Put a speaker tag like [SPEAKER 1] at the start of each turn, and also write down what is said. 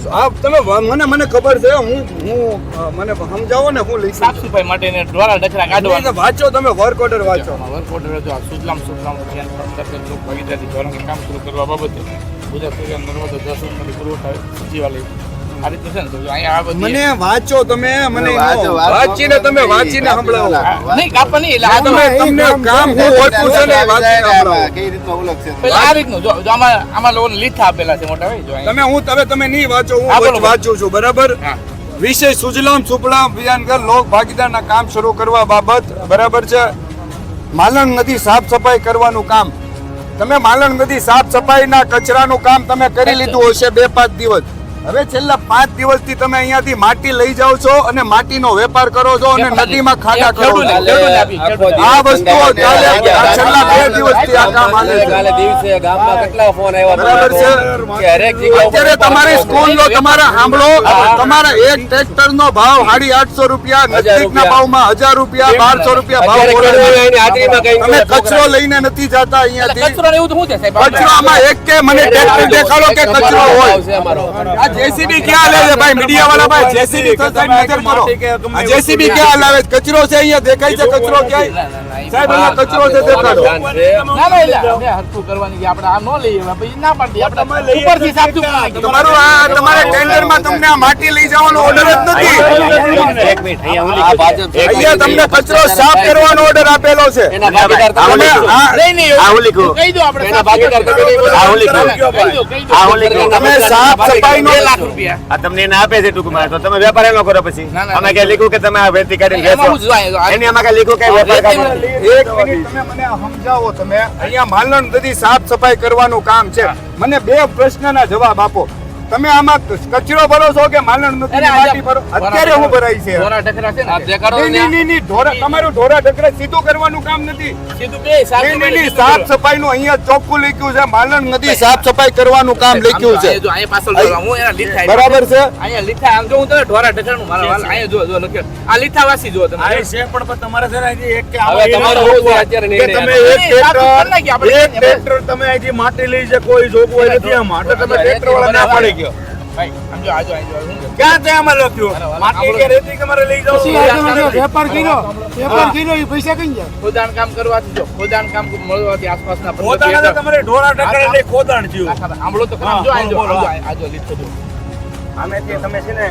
[SPEAKER 1] તમે મને ખબર છે હું મને સમજાવો ને હું લઈશ
[SPEAKER 2] સાફ સફાઈ માટે ને દ્વારા ડખરા કાઢવા
[SPEAKER 1] વાંચો તમે વર્ક ઓર્ડર વાંચો
[SPEAKER 2] વર્ક ઓર્ડર જો સુજલામ અભિયાન અંતર્ગત લોક ભાગીદારી ધોરણે કામ શરૂ કરવા બાબતે ગુજરાત સરકાર નર્મદા જળસંપત્તિ પુરવઠા સચિવાલય આ રીતે છે ને તો અહીંયા આ બધી
[SPEAKER 1] મને વાંચો તમે મને વાંચીને તમે વાંચીને સંભળાવો
[SPEAKER 2] નહીં કાપા નહીં એટલે આ
[SPEAKER 1] તમને કામ હું ઓળખું છું ને વાંચીને સંભળાવો
[SPEAKER 3] કઈ રીતનો ઓળખ છે
[SPEAKER 2] પેલા આ રીતનું જો આમાં લોકોને લીથા આપેલા છે મોટા ભાઈ જો
[SPEAKER 1] તમે નહીં વાંચો
[SPEAKER 2] હા,
[SPEAKER 1] હું
[SPEAKER 2] બોલો.
[SPEAKER 1] વાંચું છું બરાબર
[SPEAKER 2] હા
[SPEAKER 1] વિષય સુજલામ સુફલામ અભિયાન લોક ભાગીદારના કામ શરૂ કરવા બાબત બરાબર છે માલણ નદી સાફ સફાઈ કરવાનું કામ તમે માલણ નદી સાફ સફાઈના કચરાનું કામ તમે કરી લીધું હશે 2-5 દિવસ હવે છેલ્લા 5 દિવસથી તમે અહીંયાથી માટી લઈ જાઓ છો અને માટીનો વેપાર કરો છો અને નદીમાં ખાડા કરો છો આ વસ્તુઓ ચાલે છેલ્લા 2 દિવસથી આ કામ હાલે છે
[SPEAKER 3] કાલે દિવસે ગામમાં કેટલા ફોન આવ્યા
[SPEAKER 1] બરાબર છે
[SPEAKER 3] કે હરેક જગ્યાએ
[SPEAKER 1] અત્યારે તમારી સ્કૂલનો તમારા સાંભળો તમારા એક ટ્રેક્ટરનો ભાવ 850 રૂપિયા નજદીકના ભાવમાં 1000 રૂપિયા 1200 રૂપિયા ભાવ બોલાવે તમે કચરો લઈને નથી જતા અહીંયાથી
[SPEAKER 2] કચરો ને એવું તો શું છે સાહેબ
[SPEAKER 1] કચરો આમાં એક કે મને ટ્રેક્ટર દેખાડો કે કચરો હોય આ જેસીબી ક્યાં લે છે ભાઈ મીડિયા વાળા ભાઈ જેસીબી તો સાહેબ નજર કરો આ જેસીબી ક્યાં લાવે છે? કચરો છે અહીંયા દેખાય છે કચરો ક્યાંય સાહેબ અહીંયા કચરો છે દેખાડો
[SPEAKER 2] ના આપણે હરખું કરવાની કે આપણે આ ન લઈએ પછી ના પાડી આપણે ઉપરથી સાફ સુથરું
[SPEAKER 1] તમારું આ તમારા ટેન્ડરમાં તમને આ માટી લઈ જવાનો ઓર્ડર જ નથી
[SPEAKER 3] એક મિનિટ અહીંયા
[SPEAKER 1] અહીંયા તમને કચરો સાફ કરવાનો ઓર્ડર આપેલો છે
[SPEAKER 3] એના ભાગીદાર
[SPEAKER 1] તમે આ
[SPEAKER 2] નહીં
[SPEAKER 3] આ હું લીધું.
[SPEAKER 2] કહી દો આપણે
[SPEAKER 3] એના ભાગીદાર તમે નહીં બોલો. આ હું લીધું.
[SPEAKER 2] કહી દો
[SPEAKER 3] આ હું લીધું.
[SPEAKER 1] તમે સાફ સફાઈનો
[SPEAKER 2] 2 લાખ રૂપિયા
[SPEAKER 3] આ તમને એને આપે છે ટૂંકમાં તો તમે વેપાર એનો કરો પછી
[SPEAKER 2] ના, ના,
[SPEAKER 3] અમે કઈ લીધું કે તમે આ વેચી કરીને
[SPEAKER 2] એમાં હું
[SPEAKER 3] વેચો
[SPEAKER 2] જોઈ
[SPEAKER 3] એની અમે કઈ લીધું કે વેપાર
[SPEAKER 2] વેચી
[SPEAKER 3] કરો
[SPEAKER 2] નથી.
[SPEAKER 1] એક મિનિટ તમે મને સમજાવો તમે અહીંયા માલણ નદી સાફ સફાઈ કરવાનું કામ છે મને 2 પ્રશ્નના જવાબ આપો તમે આમાં કચરો ભરો છો કે માલણ નદી માટી ભરો અત્યારે હું ભરાય છે
[SPEAKER 2] ધોરા ઢકરા છે ને આ દેખાડો ને
[SPEAKER 1] નહીં, ઢોરા તમારું ઢોરા ઢકરા સીધું કરવાનું કામ નથી
[SPEAKER 2] સીધું બે સાફ
[SPEAKER 1] નહીં, સાફ સફાઈનું અહીંયા ચોખ્ખું લખ્યું છે માલણ નદી સાફ સફાઈ કરવાનું કામ લખ્યું છે
[SPEAKER 2] જો અહીંયા પાછળ જો હું એના લીથા
[SPEAKER 1] બરાબર છે
[SPEAKER 2] અહીંયા લીથા આમ જો હું તમે ઢોરા ઢકરાનું મારા વાલ અહીંયા જો લખ્યો આ લીથા વાસી જો તમે
[SPEAKER 3] હવે તમારો શું છે અત્યારે
[SPEAKER 1] કે
[SPEAKER 3] નિર્ણય?
[SPEAKER 1] તમે
[SPEAKER 2] નહીં,
[SPEAKER 1] એક
[SPEAKER 2] સાફ કરી નાખીએ આપણે.
[SPEAKER 1] ટ્રેક્ટર તમે અહીંથી માટી લઈ છે કોઈ જોગવાઈ નથી આમાં એટલે તમે ટ્રેક્ટર વાળા ના પાડી ગયો
[SPEAKER 2] ભાઈ આમ જો આજો આજો હું
[SPEAKER 1] ક્યાં છે આમાં લખ્યું માટી કે રેતી કે મારે લઈ જાવ
[SPEAKER 4] વેપાર કર્યો એ પૈસા કઈ જાય
[SPEAKER 2] ખોદાણ કામ કરવાથી જો ખોદાણ કામ મળવાથી આસપાસના
[SPEAKER 1] પોતાના તમારે ઢોરા ઢકરા એટલે ખોદાણ થયું
[SPEAKER 2] આંબળો તો ખરાબ જો આજો લીધો જો
[SPEAKER 1] આમે તમે છે ને